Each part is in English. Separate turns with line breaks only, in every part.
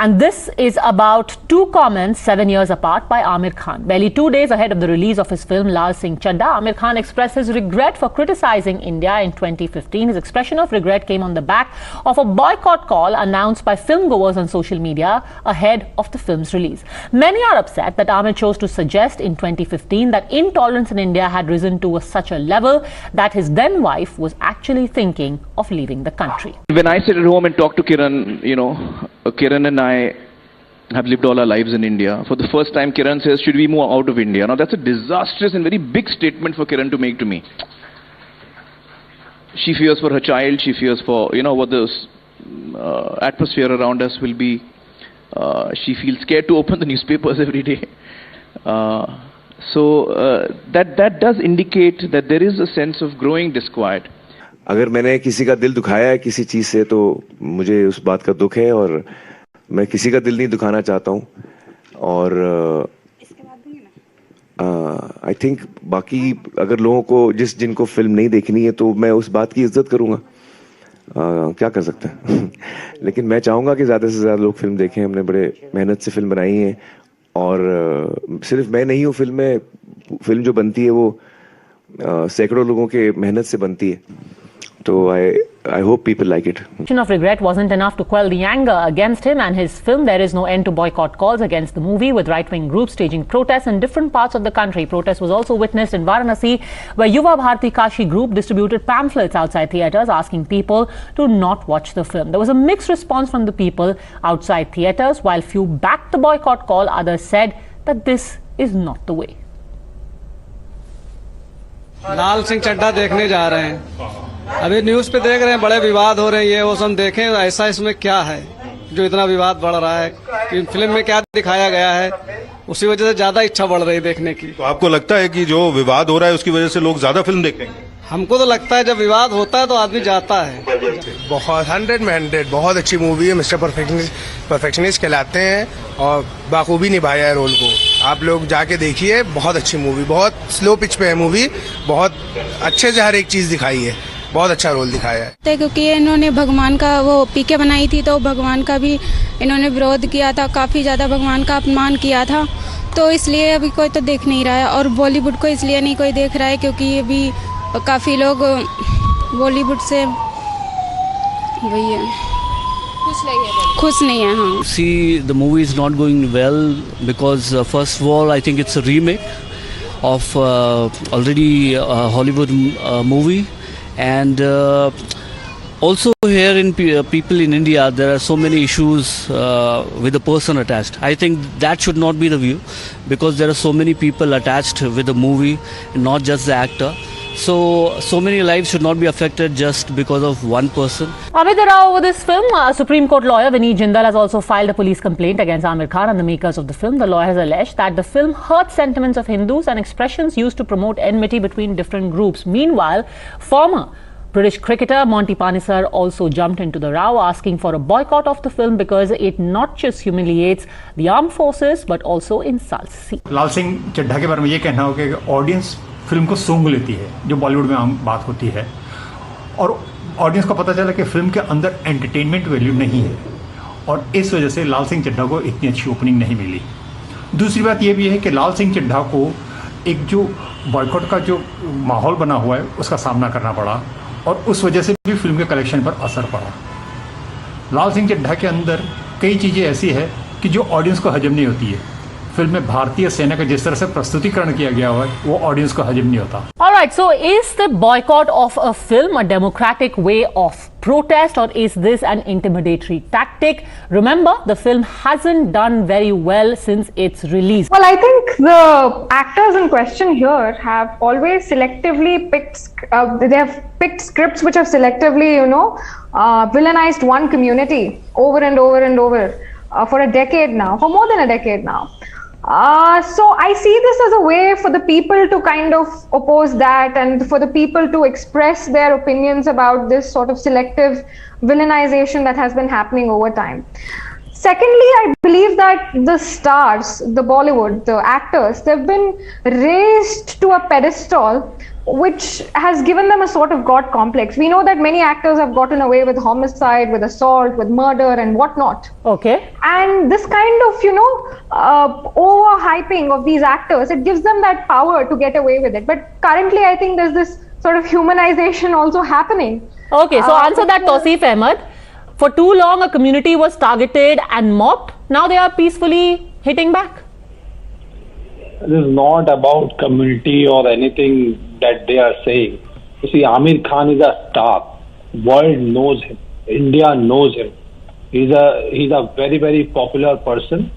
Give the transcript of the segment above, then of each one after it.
And this is about two comments 7 years apart by Aamir Khan. Barely 2 days ahead of the release of his film Lal Singh Chaddha, Aamir Khan expressed his regret for criticizing India in 2015. His expression of regret came on the back of a boycott call announced by filmgoers on social media ahead of the film's release. Many are upset that Aamir chose to suggest in 2015 that intolerance in India had risen to such a level that his then wife was actually thinking of leaving the country.
When I sit at home and talk to Kiran, Kiran and I have lived all our lives in India. For the first time, Kiran says, should we move out of India? Now, that's a disastrous and very big statement for Kiran to make to me. She fears for her child. She fears for, what the atmosphere around us will be. She feels scared to open the newspapers every day. That does indicate that there is a sense of growing disquiet.
अगर मैंने किसी का दिल दुखाया है किसी चीज़ से तो मुझे उस बात का दुख है और मैं किसी का दिल नहीं दुखाना चाहता हूँ और आई थिंक बाकी अगर लोगों को जिनको फिल्म नहीं देखनी है तो मैं उस बात की इज्जत करूँगा क्या कर सकते हैं लेकिन मैं चाहूँगा कि ज़्यादा से ज़्यादा लोग फिल्म देखें हमने बड़े मेहनत से फिल्म बनाई है और सिर्फ मैं नहीं हूँ फिल्म जो बनती है वो सैकड़ों लोगों के मेहनत से बनती है So I hope people like it.
Of regret wasn't enough to quell the anger against him and his film. There is no end to boycott calls against the movie, with right-wing groups staging protests in different parts of the country. Protest was also witnessed in Varanasi, where Yuva Bharati Kashi group distributed pamphlets outside theatres asking people to not watch the film. There was a mixed response from the people outside theatres. While few backed the boycott call, others said that this is not the way.
लाल सिंह चड्ढा देखने जा रहे हैं। अभी news पे देख रहे हैं बड़े विवाद हो रहे हैं, ये वो सब देखें ऐसा इसमें क्या है जो इतना विवाद बढ़ रहा है कि फिल्म में क्या दिखाया गया है उसी वजह से ज्यादा इच्छा बढ़ रही है देखने की।
तो आपको लगता है कि जो विवाद हो रहा है उसकी वजह से लोग ज्यादा फिल्म देखेंगे?
हमको तो लगता है जब विवाद होता है तो आदमी जाता है।
बहुत 100 में 100 बहुत अच्छी मूवी है। मिस्टर परफेक्शनिस्ट कहलाते हैं और बाखूबी निभाया है रोल को। आप लोग जाके देखिए, बहुत अच्छी मूवी, बहुत स्लो पिच पे है मूवी, बहुत अच्छे से हर एक चीज दिखाई है, बहुत अच्छा रोल दिखाया है।
क्योंकि इन्होंने भगवान का वो पीके बनाई थी तो भगवान का भी इन्होंने विरोध किया था, काफ़ी ज़्यादा भगवान का अपमान किया था, तो इसलिए अभी कोई तो देख नहीं रहा है। और बॉलीवुड को इसलिए नहीं कोई देख रहा है क्योंकि अभी काफ़ी लोग बॉलीवुड से वही है खुश नहीं है। हाँ।
See, the movie is not going well because first of all I think it's a remake of already a Hollywood movie. And also here in people in India there are so many issues with the person attached. I think that should not be the view because there are so many people attached with the movie, not just the actor. So many lives should not be affected just because of one person.
Amid the row over this film, Supreme Court lawyer Vineet Jindal has also filed a police complaint against Aamir Khan and the makers of the film. The lawyer has alleged that the film hurt sentiments of Hindus and expressions used to promote enmity between different groups. Meanwhile, former British cricketer Monty Panesar also jumped into the row, asking for a boycott of the film because it not just humiliates the armed forces but also insults.
लाल सिंह चड्ढा के बारे में ये कहना हो कि audience film को सूंघ लेती है, जो बॉलीवुड में आम बात होती है, और ऑडियंस को पता चला कि फिल्म के अंदर एंटरटेनमेंट वैल्यू नहीं है और इस वजह से लाल सिंह चड्ढा को इतनी अच्छी ओपनिंग नहीं मिली। दूसरी बात ये भी है कि लाल सिंह चड्ढा को एक जो बॉयकॉट का जो माहौल बना हुआ है उसका सामना करना पड़ा और उस वजह से भी फिल्म के कलेक्शन पर असर पड़ा। लाल सिंह चड्ढा के अंदर कई चीज़ें ऐसी है कि जो ऑडियंस को हजम नहीं होती है। फिल्म में भारतीय सेना का जिस तरह से प्रस्तुतिकरण किया गया है वो ऑडियंस को हजम नहीं होता।
Alright, so is the boycott of a film a democratic way of protest or is this an intimidatory tactic? Remember, the film hasn't done very well since its release.
Well, I think the actors in question here have always selectively they have picked scripts which have selectively, villainized one community over and over and over for a decade now, for more than a decade now. So I see this as a way for the people to kind of oppose that and for the people to express their opinions about this sort of selective villainization that has been happening over time. Secondly, I believe that the stars, the Bollywood, the actors, they've been raised to a pedestal which has given them a sort of God complex. We know that many actors have gotten away with homicide, with assault, with murder and whatnot.
Okay.
And this kind of, overhyping of these actors, it gives them that power to get away with it. But currently, I think there's this sort of humanization also happening.
Okay, so answer that, Tausif Ahmed. For too long, a community was targeted and mocked. Now they are peacefully hitting back.
It is not about community or anything that they are saying. You see, Aamir Khan is a star. World knows him. India knows him. He's a very, very popular person,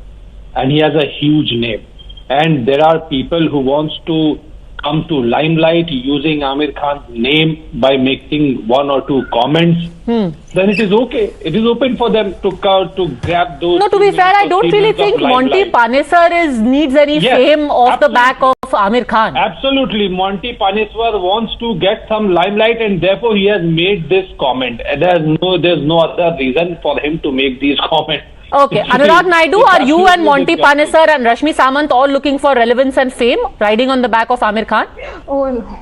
and he has a huge name. And there are people who wants to come to limelight using Aamir Khan's name by making one or two comments. Then it is okay. It is open for them to grab those.
No, to be fair, I don't really think Monty Panesar needs any fame off the back of Aamir Khan.
Absolutely. Monty Panesar wants to get some limelight, and therefore he has made this comment. There's no other reason for him to make these comments.
Okay, Anurag Naidu, are you and Monty Panesar and Rashmi Samant all looking for relevance and fame, riding on the back of Aamir Khan?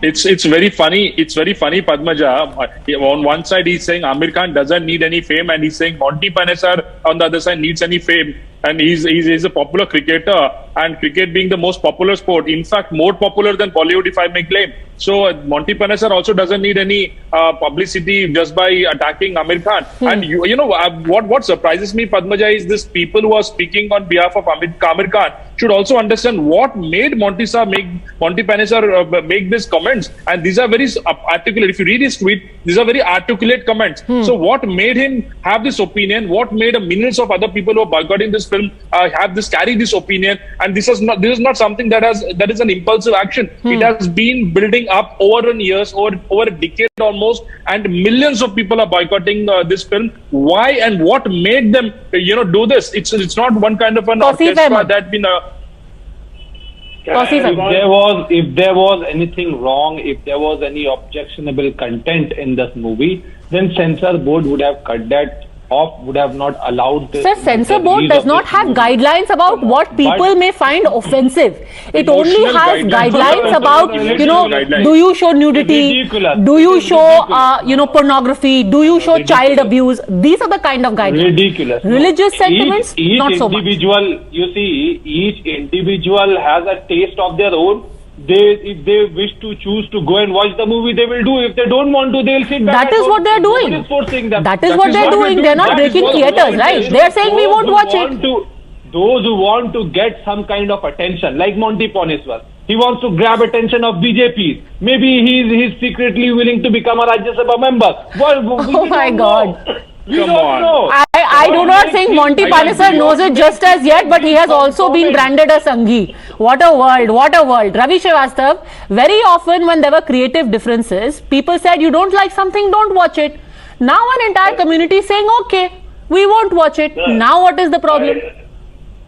It's very funny. It's very funny, Padmaja. On one side, he's saying Aamir Khan doesn't need any fame, and he's saying Monty Panesar on the other side needs any fame. And he's a popular cricketer, and cricket being the most popular sport, in fact, more popular than Bollywood, if I may claim. So Monty Panesar also doesn't need any publicity just by attacking Aamir Khan. And what surprises me, Padmaja, is this people who are speaking on behalf of Aamir Khan should also understand what made Monty Panesar make these comments. And these are very articulate. If you read his tweet, these are very articulate comments. So what made him have this opinion? What made millions of other people who are boycotting this film carry this opinion? And this is not something that is an impulsive action. It has been building up over years, over a decade almost, and millions of people are boycotting this film. Why and what made them do this? It's not one kind of an orchestra that been
if there was anything wrong, if there was any objectionable content in this movie, then censor board would have cut that off, would have not allowed this.
Sir, censor board does not have guidelines about what people may find offensive. It only has guidelines about, do you show nudity? Do you show, pornography? Do you show child abuse? These are the kind of guidelines.
Ridiculous.
Religious sentiments, not so much.
You see, each individual has a taste of their own. If they wish to choose to go and watch the movie, they will do. If they don't want to, they'll sit back.
That is what they're doing.
Nobody is forcing them.
That is what they're doing. They're not breaking theatres, right? They're saying we won't watch it.
Those who want to get some kind of attention, like Monty Panesar, he wants to grab attention of BJP. Maybe he's secretly willing to become a Rajya Sabha member.
Oh my God.
Come on.
I do not think Monty Panesar knows it just as yet, but he has also been branded a Sanghi. What a world, what a world. Ravi Srivastava, very often when there were creative differences, people said, you don't like something, don't watch it. Now an entire community is saying, okay, we won't watch it. Now what is the problem?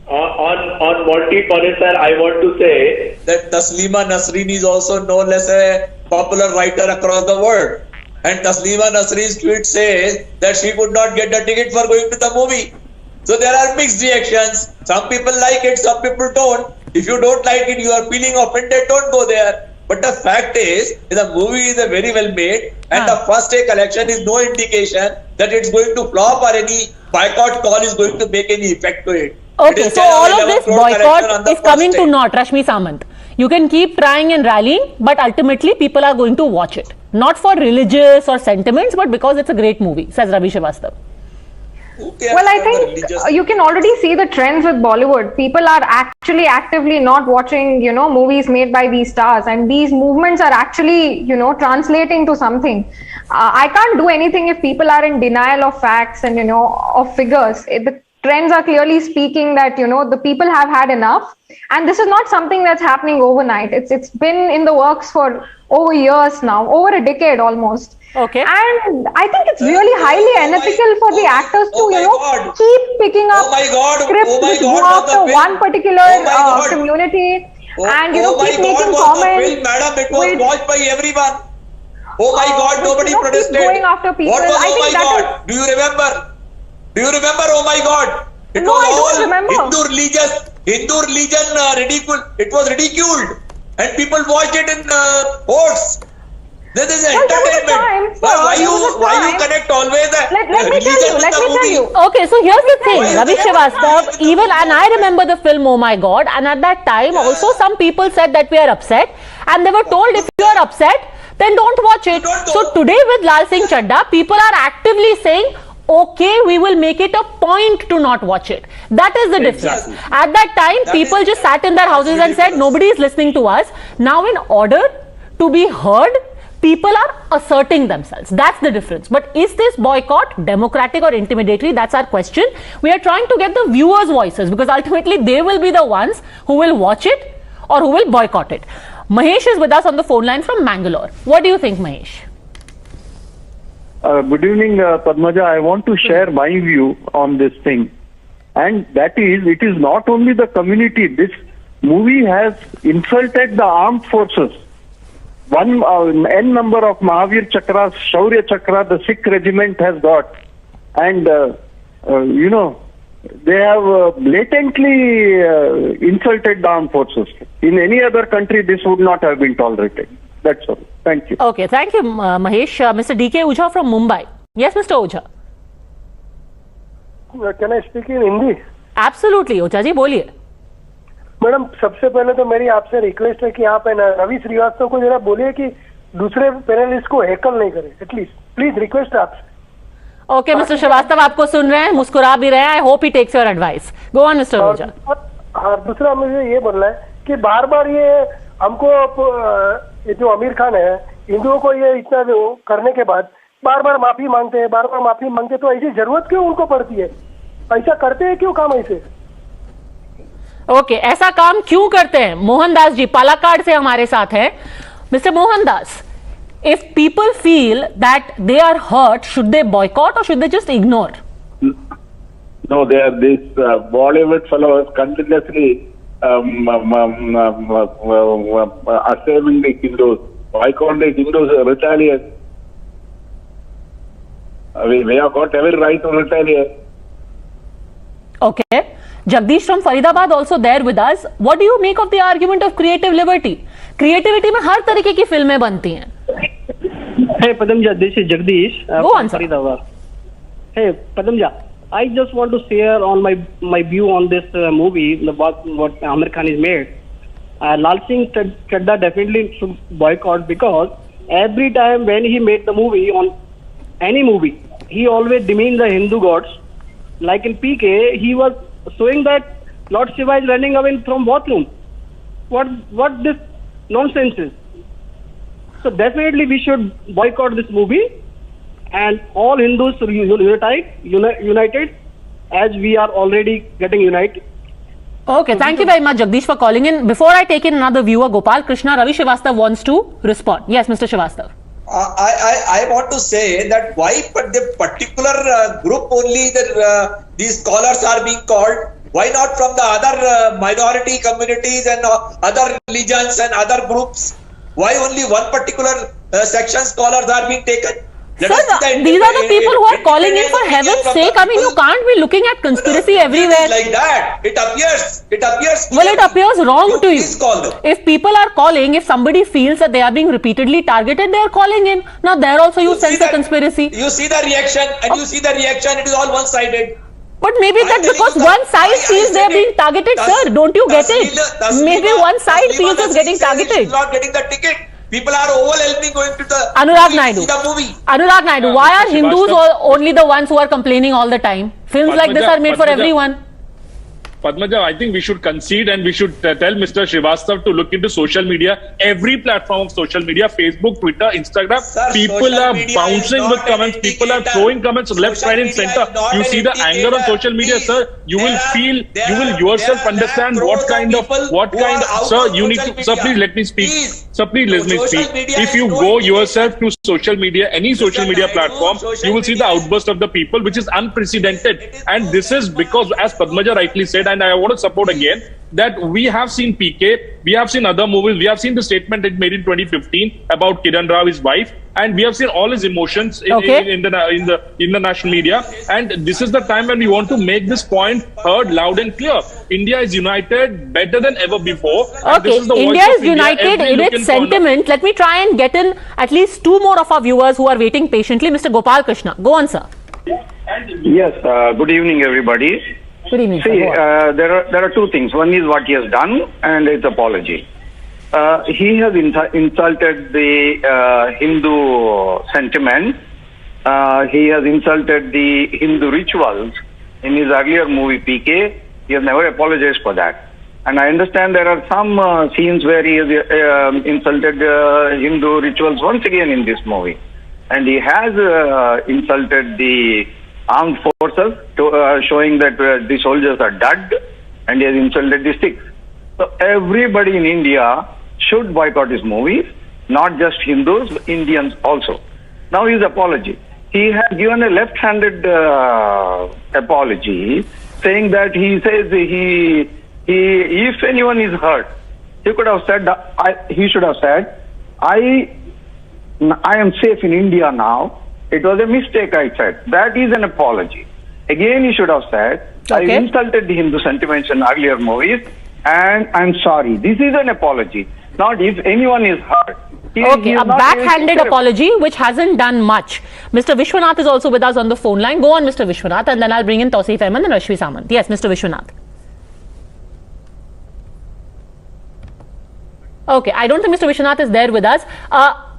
On Monty Panesar, I want to say that Taslima Nasreen is also known as a popular writer across the world. And Taslima Nasreen's tweet says that she could not get the ticket for going to the movie. So there are mixed reactions. Some people like it, some people don't. If you don't like it, you are feeling offended, don't go there. But the fact is, the movie is very well made, and the first day collection is no indication that it's going to flop or any boycott call is going to make any effect to it.
Okay, so all of this boycott is coming to naught, Rashmi Samant. You can keep trying and rallying, but ultimately people are going to watch it. Not for religious or sentiments, but because it's a great movie, says Ravi Srivastava.
Well, I think you can already see the trends with Bollywood. People are actually actively not watching, movies made by these stars, and these movements are actually, translating to something. I can't do anything if people are in denial of facts and, of figures. The trends are clearly speaking that, the people have had enough. And this is not something that's happening overnight. It's been in the works for over years now, over a decade almost.
Okay.
And I think it's really highly unethical for the actors to, keep picking up scripts which go after one particular community and, keep making comments.
Madam, it was watched by everyone. Oh my God, nobody protested.
Going after people.
What was, oh my God? Do you remember? Oh my God? It
No,
was
I don't
all
remember.
Hindu religion ridicule. It was ridiculed, and people watched it in hordes. This is entertainment. Why you connect always the
Let me
religion
tell you,
with
let
the
me tell
movie?
you.
Okay, so here's the thing,
Why is
Ravi
there
Srivastava, even, and I remember the film, oh my God, and at that time also some people said that we are upset, and they were told if you are upset, then don't watch it. So today with Lal Singh Chadda, people are actively saying, okay, we will make it a point to not watch it. That is the difference. At that time, people just sat in their houses and said, nobody is listening to us. Now in order to be heard, people are asserting themselves. That's the difference. But is this boycott democratic or intimidatory? That's our question. We are trying to get the viewers' voices because ultimately they will be the ones who will watch it or who will boycott it. Mahesh is with us on the phone line from Mangalore. What do you think, Mahesh?
Good evening, Padmaja. I want to share my view on this thing. And that is, it is not only the community. This movie has insulted the armed forces. One N number of Mahavir Chakras, Shaurya Chakra, the Sikh regiment has got. And, they have blatantly insulted the armed forces. In any other country, this would not have been tolerated. That's all. Thank you.
Okay, thank you, Mahesh. Mr. D.K. Ojha from Mumbai. Yes, Mr. Ojha.
Can I speak in Hindi?
Absolutely, Ojha ji, बोलिए.
Madam, सबसे पहले तो मेरी आपसे request है कि आप रवि श्रीवास्तव को जरा बोलिए कि दूसरे पैनलिस्ट को हैकल नहीं करे. एटलीस्ट प्लीज रिक्वेस्ट आपसे.
ओके, मिस्टर श्रीवास्तव आपको सुन रहे हैं, मुस्कुरा भी रहे हैं. I hope he takes your advice. Go on mister Ojha.
हाँ, दूसरा मुझे ये बोलना है कि बार बार ये हमको ये जो आमिर खान है, हिंदुओं को ये इतना करने के बाद बार बार माफी मांगते हैं, तो ऐसी जरूरत क्यों उनको पड़ती है? ऐसा करते हैं क्यों काम ऐसे?
ओके, ऐसा काम क्यों करते हैं? मोहनदास जी पालाकाड से हमारे साथ हैं. Mister Mohandas, if people feel that they are hurt, should they boycott or should they just ignore?
No, they are these Bollywood fellows continuously assailing the Hindus. Why can't the Hindus retaliate? We have got every right to retaliate.
Okay. Jagdish from Faridabad also there with us. What do you make of the argument of creative liberty? Creativity में हर तरीके की फिल्में बनती हैं.
Hey Padamja, this is Jagdish
from
Faridabad. Hey Padamja, I just want to share on my view on this movie, what Aamir Khan has made. Lal Singh Chadda definitely should boycott because every time when he made the movie, on any movie, he always demeaned the Hindu gods. Like in PK, he was showing that Lord Shiva is running away from bathroom. What this nonsense is? So definitely we should boycott this movie, and all Hindus united as we are already getting united.
Okay, thank you very much, Jagdish, for calling in. Before I take in another viewer, Gopal Krishna, Ravi Srivastava wants to respond. Yes, Mr. Srivastava.
I want to say that why the particular group only these scholars are being called? Why not from the other minority communities and other religions and other groups? Why only one particular section scholars are being taken?
Sir, these are the people who are calling in, for heaven's sake. I mean, you can't be looking at conspiracy everywhere.
Like that. It appears.
Well, it appears wrong to you. If people are calling, if somebody feels that they are being repeatedly targeted, they are calling in. Now, there also you sense the conspiracy.
You see the reaction, and you see the reaction, it is all one-sided.
But maybe that's because one side feels they are being targeted, sir. Don't you get it? Maybe one side feels it's getting targeted.
Not getting the ticket. People are overwhelmingly going to the
Anurag Naidu.
See the movie.
Anurag Naidu, why are Hindus only the ones who are complaining all the time? Films like this are made for everyone.
Padmaja, I think we should concede and we should tell Mr. Srivastava to look into social media. Every platform of social media, Facebook, Twitter, Instagram, people are bouncing with comments. People are throwing comments left, right and center. You see the anger on social media, sir. You will feel, you will yourself understand what kind of, sir, you need to, sir, please let me speak. Sir, please let me speak. If you go yourself to social media, any social media platform, you will see the outburst of the people, which is unprecedented. And this is because, as Padmaja rightly said, and I want to support again, that we have seen PK, we have seen other movies, we have seen the statement it made in 2015 about Kiran Rao, his wife, and we have seen all his emotions in the national media. And this is the time when we want to make this point heard loud and clear. India is united better than ever before.
Okay, India is united in its sentiment. Let me try and get in at least two more of our viewers who are waiting patiently. Mr. Gopal Krishna, go on, sir.
Yes, good evening, everybody.
Good evening.
See, there are two things. One is what he has done, and it's apology. He has insulted the Hindu sentiment. He has insulted the Hindu rituals in his earlier movie PK. He has never apologized for that. And I understand there are some scenes where he has insulted Hindu rituals once again in this movie. And he has insulted the armed forces, showing that the soldiers are dead, and he has insulted the Sikhs. So everybody in India should boycott his movies, not just Hindus, Indians also. Now his apology. He has given a left-handed apology, saying that he says if anyone is hurt, he could have said, he should have said, I am safe in India now. It was a mistake, I said. That is an apology. Again, he should have said, I insulted the Hindu sentiments in earlier movies, and I'm sorry. This is an apology. Not if anyone is hurt.
Okay, a backhanded apology which hasn't done much. Mr. Vishwanath is also with us on the phone line. Go on, Mr. Vishwanath, and then I'll bring in Tausif Ahmed and Rashmi Samant. Yes, Mr. Vishwanath. Okay, I don't think Mr. Vishwanath is there with us.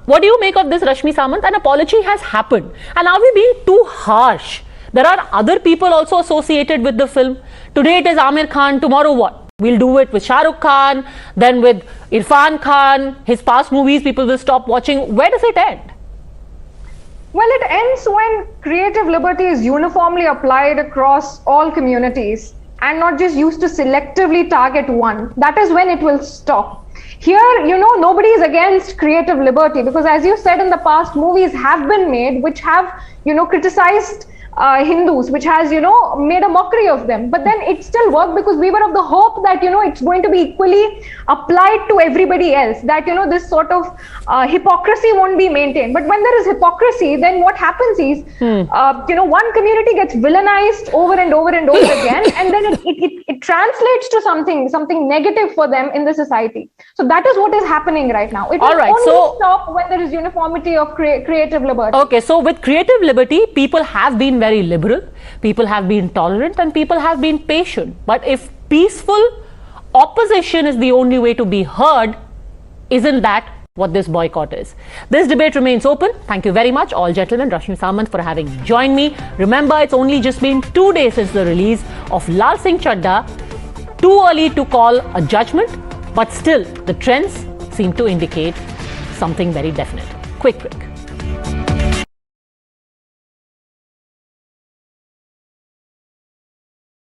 What do you make of this, Rashmi Samant? An apology has happened. And are we being too harsh? There are other people also associated with the film. Today it is Aamir Khan. Tomorrow what? We'll do it with Shah Rukh Khan, then with Irfan Khan. His past movies people will stop watching. Where does it end?
Well, it ends when creative liberty is uniformly applied across all communities and not just used to selectively target one. That is when it will stop. Here, nobody is against creative liberty, because as you said in the past, movies have been made which have, criticized Hindus, which has, made a mockery of them. But then it still worked because we were of the hope that, it's going to be equally applied to everybody else, that, this sort of hypocrisy won't be maintained. But when there is hypocrisy, then what happens is, one community gets villainized over and over and over again, and then it translates to something negative for them in the society. So that is what is happening right now. It will only stop when there is uniformity of creative liberty.
Okay, so with creative liberty, people have been very liberal, people have been tolerant, and people have been patient. But if peaceful opposition is the only way to be heard, isn't that what this boycott is? This debate remains open. Thank you very much, all gentlemen, Rashmi Samant, for having joined me. Remember, it's only just been 2 days since the release of Lal Singh Chadda. Too early to call a judgment, but still the trends seem to indicate something very definite. Quick break.